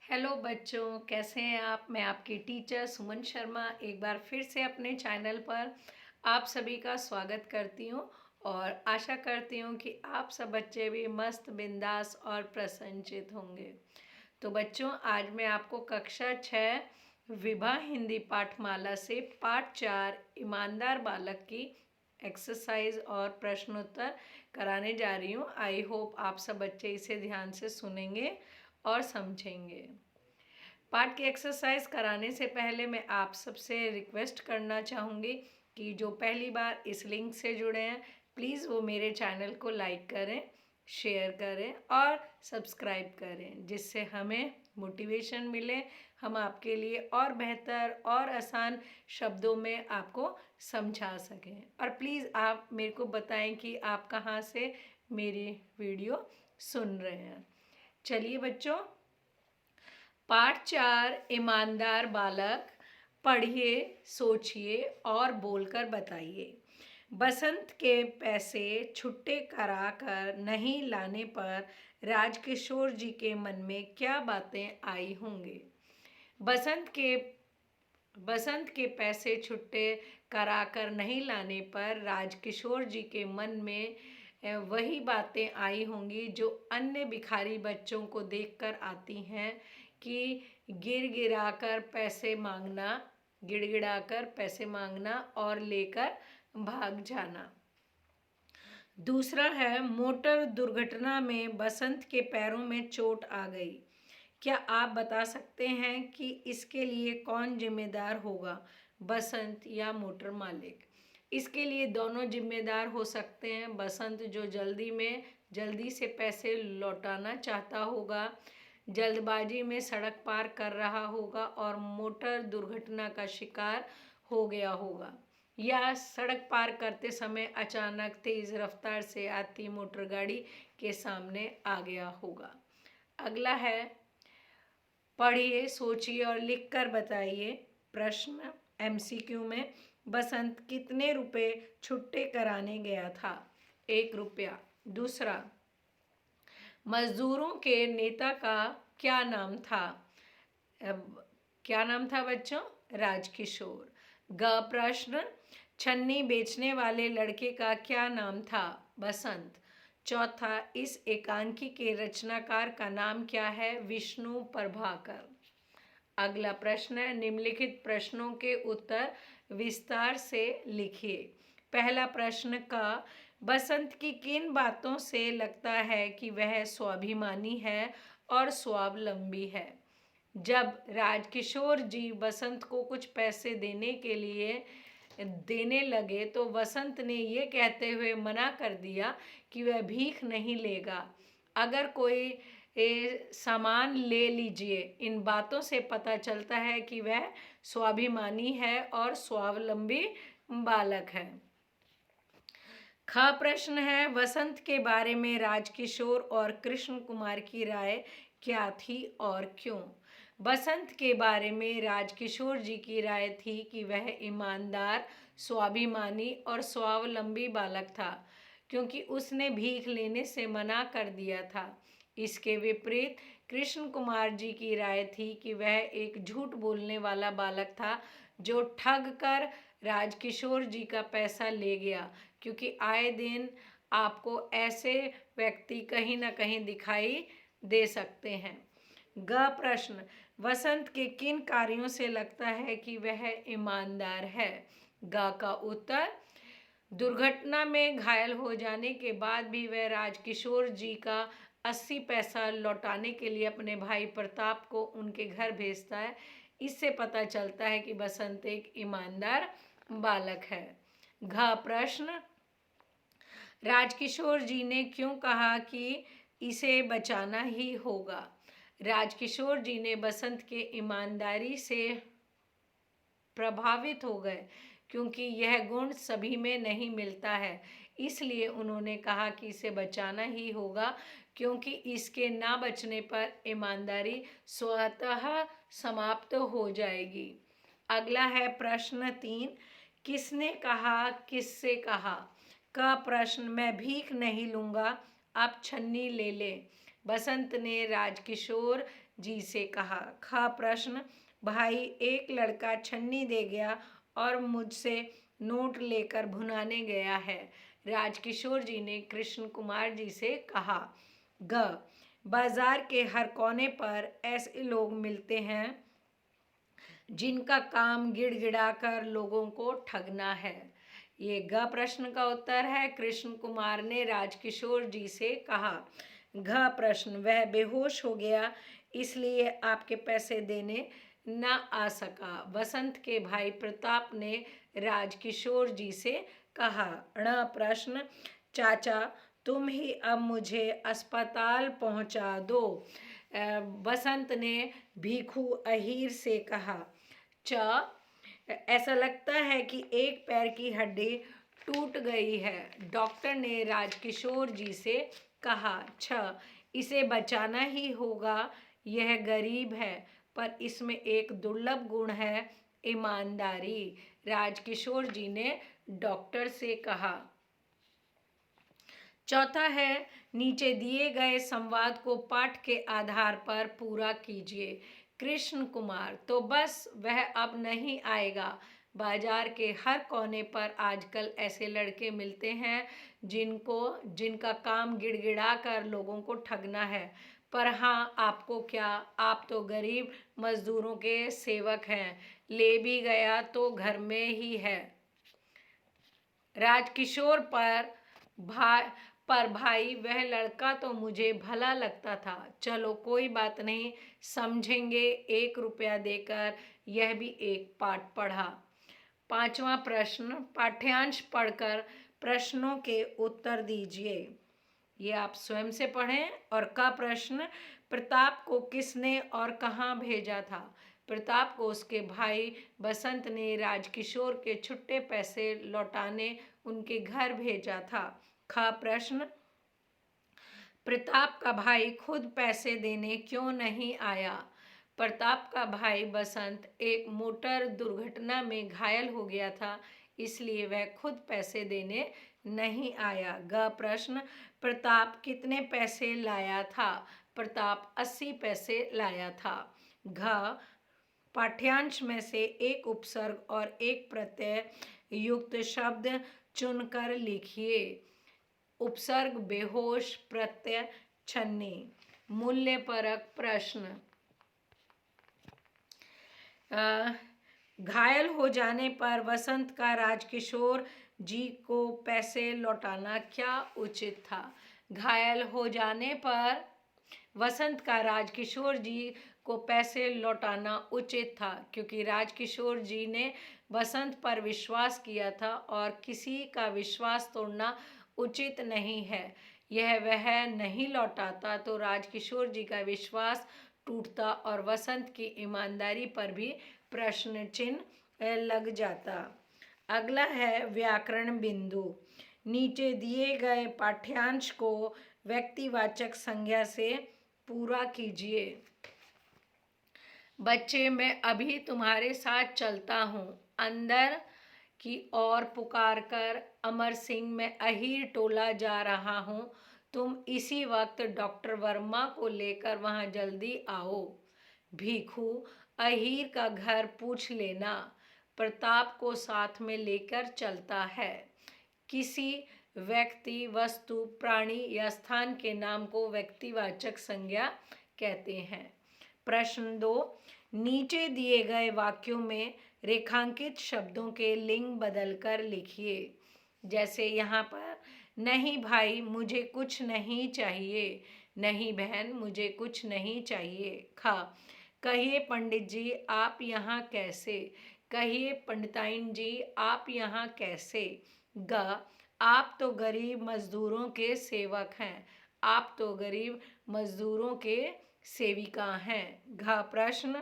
Hello बच्चों, कैसे हैं आप। मैं आपकी टीचर सुमन शर्मा एक बार फिर से अपने चैनल पर आप सभी का स्वागत करती हूं और आशा करती हूं कि आप सब बच्चे भी मस्त बिंदास और प्रसन्नचित होंगे। तो बच्चों, आज मैं आपको कक्षा 6 विभा हिंदी पाठमाला से पाठ 4 ईमानदार बालक की एक्सरसाइज और प्रश्नोत्तर कराने जा रही हूँ। आई होप आप सब बच्चे इसे ध्यान से सुनेंगे और समझेंगे। पाठ की एक्सरसाइज कराने से पहले मैं आप सबसे रिक्वेस्ट करना चाहूँगी कि जो पहली बार इस लिंक से जुड़े हैं प्लीज़ वो मेरे चैनल को लाइक करें, शेयर करें और सब्सक्राइब करें, जिससे हमें मोटिवेशन मिले, हम आपके लिए और बेहतर और आसान शब्दों में आपको समझा सकें। और प्लीज़ आप मेरे को बताएं कि आप कहाँ से मेरी वीडियो सुन रहे हैं। चलिए बच्चों, पाठ 4 ईमानदार बालक। पढ़िए, सोचिए और बोलकर बताइए। बसंत के पैसे छुट्टे करा कर नहीं लाने पर राजकिशोर जी के मन में क्या बातें आई होंगी। बसंत के पैसे छुट्टे करा कर नहीं लाने पर राजकिशोर जी के मन में वही बातें आई होंगी जो अन्य भिखारी बच्चों को देखकर आती हैं कि गिड़गिड़ाकर पैसे मांगना और लेकर भाग जाना। दूसरा है, मोटर दुर्घटना में बसंत के पैरों में चोट आ गई। क्या आप बता सकते हैं कि इसके लिए कौन जिम्मेदार होगा, बसंत या मोटर मालिक। इसके लिए दोनों जिम्मेदार हो सकते हैं। बसंत जो जल्दी से पैसे लौटाना चाहता होगा, जल्दबाजी में सड़क पार कर रहा होगा और मोटर दुर्घटना का शिकार हो गया होगा, या सड़क पार करते समय अचानक तेज रफ्तार से आती मोटर गाड़ी के सामने आ गया होगा। अगला है, पढ़िए, सोचिए और लिखकर बताइए। प्रश्न एमसीक्यू में, बसंत कितने रुपए छुट्टे कराने गया था। 1 रुपया। दूसरा, मजदूरों के नेता का क्या नाम था। क्या नाम था बच्चों, राजकिशोर। ग प्रश्न, छन्नी बेचने वाले लड़के का क्या नाम था, बसंत। चौथा, इस एकांकी के रचनाकार का नाम क्या है, विष्णु प्रभाकर। अगला प्रश्न है, निम्नलिखित प्रश्नों के उत्तर विस्तार से लिखिए। पहला प्रश्न का, बसंत की किन बातों से लगता है कि वह स्वाभिमानी है और स्वावलंबी है। जब राजकिशोर जी बसंत को कुछ पैसे देने लगे तो बसंत ने ये कहते हुए मना कर दिया कि वह भीख नहीं लेगा। अगर कोई सामान ले लीजिए। इन बातों से पता चलता है कि वह स्वाभिमानी है और स्वावलंबी बालक है। ख प्रश्न है, बसंत के बारे में राजकिशोर और कृष्ण कुमार की राय क्या थी और क्यों। बसंत के बारे में राजकिशोर जी की राय थी कि वह ईमानदार, स्वाभिमानी और स्वावलंबी बालक था, क्योंकि उसने भीख लेने से मना कर दिया था। इसके विपरीत कृष्ण कुमार जी की राय थी कि वह एक झूठ बोलने वाला बालक था, जो ठग कर राजकिशोर जी का पैसा ले गया, क्योंकि आए दिन आपको ऐसे व्यक्ति कहीं ना कहीं दिखाई दे सकते हैं। ग प्रश्न, बसंत के किन कार्यों से लगता है कि वह ईमानदार है। ग का उत्तर, दुर्घटना में घायल हो जाने के बाद भी वह राजकिशोर जी का 80 पैसा लौटाने के लिए अपने भाई प्रताप को उनके घर भेजता है। इससे पता चलता है कि बसंत एक ईमानदार बालक है। घ प्रश्न, राजकिशोर जी ने क्यों कहा कि इसे बचाना ही होगा। राजकिशोर जी ने बसंत के ईमानदारी से प्रभावित हो गए, क्योंकि यह गुण सभी में नहीं मिलता है। इसलिए उन्होंने कहा कि इसे बचाना ही होगा, क्योंकि इसके ना बचने पर ईमानदारी स्वतः समाप्त हो जाएगी। अगला है प्रश्न 3, किसने कहा, किससे कहा। का प्रश्न, मैं भीख नहीं लूँगा, आप छन्नी ले ले। बसंत ने राजकिशोर जी से कहा। ख प्रश्न, भाई एक लड़का छन्नी दे गया और मुझसे नोट लेकर भुनाने गया है। राजकिशोर जी ने कृष्ण कुमार जी से कहा। ग, बाजार के हर कोने पर ऐसे लोग मिलते हैं जिनका काम गिड़गिड़ाकर लोगों को ठगना है। ये ग प्रश्न का उत्तर है। कृष्ण कुमार ने राजकिशोर जी से कहा। घ प्रश्न, वह बेहोश हो गया इसलिए आपके पैसे देने न आ सका। वसंत के भाई प्रताप ने राजकिशोर जी से कहा। ण प्रश्न, चाचा तुम ही अब मुझे अस्पताल पहुंचा दो। वसंत ने भीखू अहीर से कहा। च, ऐसा लगता है कि एक पैर की हड्डी टूट गई है। डॉक्टर ने राजकिशोर जी से कहा। छ, इसे बचाना ही होगा, यह गरीब है पर इसमें एक दुर्लभ गुण है, ईमानदारी। राजकिशोर जी ने डॉक्टर से कहा। चौथा है, नीचे दिए गए संवाद को पाठ के आधार पर पूरा कीजिए। कृष्ण कुमार, तो बस वह अब नहीं आएगा। बाजार के हर कोने पर आजकल ऐसे लड़के मिलते हैं जिनका काम गिड़गिड़ा कर लोगों को ठगना है। पर हाँ, आपको क्या, आप तो गरीब मजदूरों के सेवक हैं। ले भी गया तो घर में ही है। राजकिशोर पर भाई वह लड़का तो मुझे भला लगता था। चलो कोई बात नहीं, समझेंगे। 1 रुपया देकर यह भी एक पाठ पढ़ा। 5वां प्रश्न, पाठ्यांश पढ़कर प्रश्नों के उत्तर दीजिए। ये आप स्वयं से पढ़ें। और का प्रश्न, प्रताप को किसने और कहाँ भेजा था। प्रताप को उसके भाई बसंत ने राजकिशोर के छुट्टे पैसे लौटाने उनके घर भेजा था। ख प्रश्न, प्रताप का भाई खुद पैसे देने क्यों नहीं आया। प्रताप का भाई बसंत एक मोटर दुर्घटना में घायल हो गया था, इसलिए वह खुद पैसे देने नहीं आया। ग प्रश्न, प्रताप कितने पैसे लाया था। प्रताप 80 पैसे लाया था। घ, पाठ्यांश में से एक उपसर्ग और एक प्रत्यय युक्त शब्द चुनकर लिखिए। उपसर्ग बेहोश, प्रत्यय छन्नी। मूल्य परक प्रश्न, घायल हो जाने पर वसंत का राजकिशोर जी को पैसे लौटाना क्या उचित था। घायल हो जाने पर वसंत का राजकिशोर जी को पैसे लौटाना उचित था, क्योंकि राजकिशोर जी ने वसंत पर विश्वास किया था और किसी का विश्वास तोड़ना उचित नहीं है। यह वह नहीं लौटाता तो राजकिशोर जी का विश्वास टूटता और वसंत की ईमानदारी पर भी प्रश्न चिन्ह लग जाता। अगला है व्याकरण बिंदु। नीचे दिए गए पाठ्यांश को व्यक्तिवाचक संज्ञा से पूरा कीजिए। बच्चे, मैं अभी तुम्हारे साथ चलता हूँ। अंदर की ओर पुकार कर, अमर सिंह, मैं अहीर टोला जा रहा हूँ, तुम इसी वक्त डॉक्टर वर्मा को लेकर वहाँ जल्दी आओ। भीखू, अहीर का घर पूछ लेना। प्रताप को साथ में लेकर चलता है। किसी व्यक्ति, वस्तु, प्राणी या स्थान के नाम को व्यक्तिवाचक संज्ञा कहते हैं। प्रश्न 2, नीचे दिए गए वाक्यों में रेखांकित शब्दों के लिंग बदलकर लिखिए। जैसे यहाँ पर, नहीं भाई मुझे कुछ नहीं चाहिए। नहीं बहन मुझे कुछ नहीं चाहिए। ख, कहिए पंडित जी आप यहाँ कैसे। कहिए पंडिताइन जी आप यहाँ कैसे। ग, आप तो गरीब मजदूरों के सेवक हैं। आप तो गरीब मजदूरों के सेविका हैं। घ प्रश्न,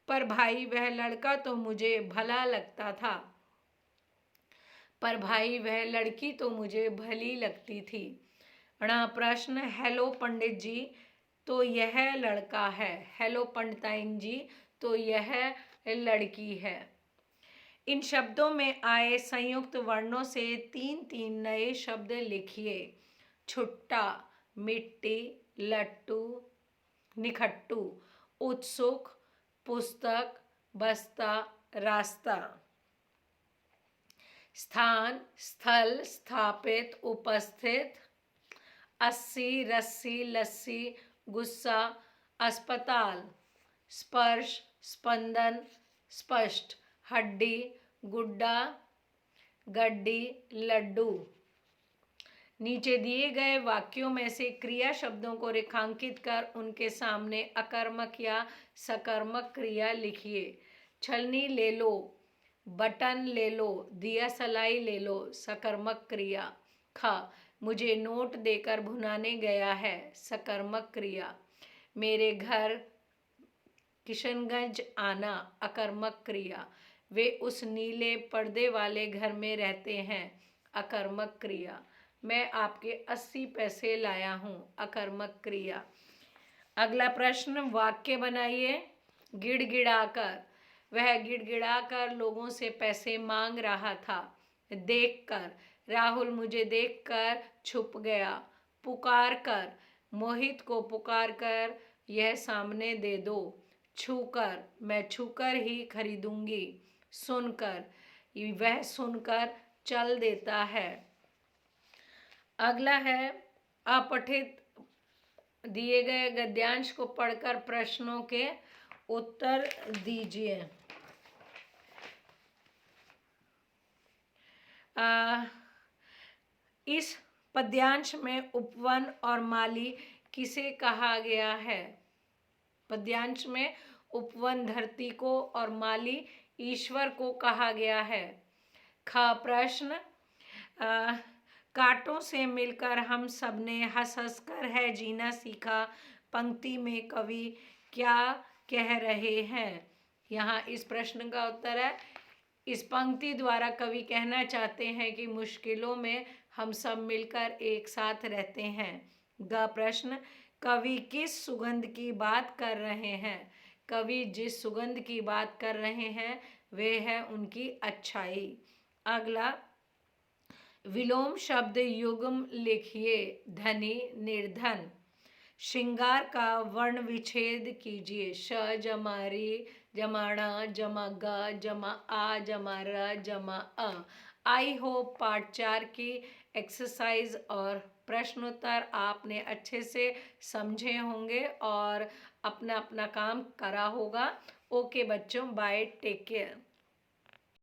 पर भाई वह लड़का तो मुझे भला लगता था। पर भाई वह लड़की तो मुझे भली लगती थी। ण प्रश्न, हेलो पंडित जी तो यह लड़का है। हेलो पंडिताइन जी तो यह लड़की है। इन शब्दों में आए संयुक्त वर्णों से 3-3 नए शब्द लिखिए। छुट्टा, मिट्टी, लट्टू, निखट्टू, उत्सुक, पुस्तक, बस्ता, रास्ता। स्थान, स्थल, स्थापित, उपस्थित। अस्सी, रस्सी, लस्सी, गुस्सा, अस्पताल। स्पर्श, स्पंदन, स्पष्ट। हड्डी, गुड्डा, गड्डी, लड्डू। नीचे दिए गए वाक्यों में से क्रिया शब्दों को रेखांकित कर उनके सामने अकर्मक या सकर्मक क्रिया लिखिए। छलनी ले लो, बटन ले लो, दिया सलाई ले लो, सकर्मक क्रिया। ख, मुझे नोट देकर भुनाने गया है, सकर्मक क्रिया। मेरे घर किशनगंज आना, अकर्मक क्रिया। वे उस नीले पर्दे वाले घर में रहते हैं, अकर्मक क्रिया। मैं आपके 80 पैसे लाया हूँ, अकर्मक क्रिया। अगला प्रश्न, वाक्य बनाइए। गिड़गिड़ाकर, वह गिड़गिड़ाकर लोगों से पैसे मांग रहा था। देखकर, राहुल मुझे देखकर छुप गया। पुकार कर, मोहित को पुकार कर यह सामने दे दो। छूकर, मैं छूकर ही खरीदूंगी। सुनकर, वह सुनकर चल देता है। अगला है, अपठित दिए गए गद्यांश को पढ़कर प्रश्नों के उत्तर दीजिए। इस पद्यांश में उपवन और माली किसे कहा गया है? पद्यांश में उपवन धरती को और माली ईश्वर को कहा गया है। ख, प्रश्न, कांटों से मिलकर हम सबने हंस हंस कर है जीना सीखा, पंक्ति में कवि क्या कह रहे हैं? यहाँ इस प्रश्न का उत्तर है, इस पंक्ति द्वारा कवि कहना चाहते हैं कि मुश्किलों में हम सब मिलकर एक साथ रहते हैं। ग, प्रश्न, कवि किस सुगंध की बात कर रहे हैं? कवि जिस सुगंध की बात कर रहे हैं वे है उनकी अच्छाई। अगला, विलोम शब्द युग्म लिखिए। धनी, निर्धन। श्रृंगार का वर्ण विच्छेद कीजिए। श जमा री जमा ण जमा ग जमा आ जमा र जमा अ। आई होप पार्ट 4 की एक्सरसाइज और प्रश्नोत्तर आपने अच्छे से समझे होंगे और अपना अपना काम करा होगा। ओके बच्चों, बाय, टेक केयर।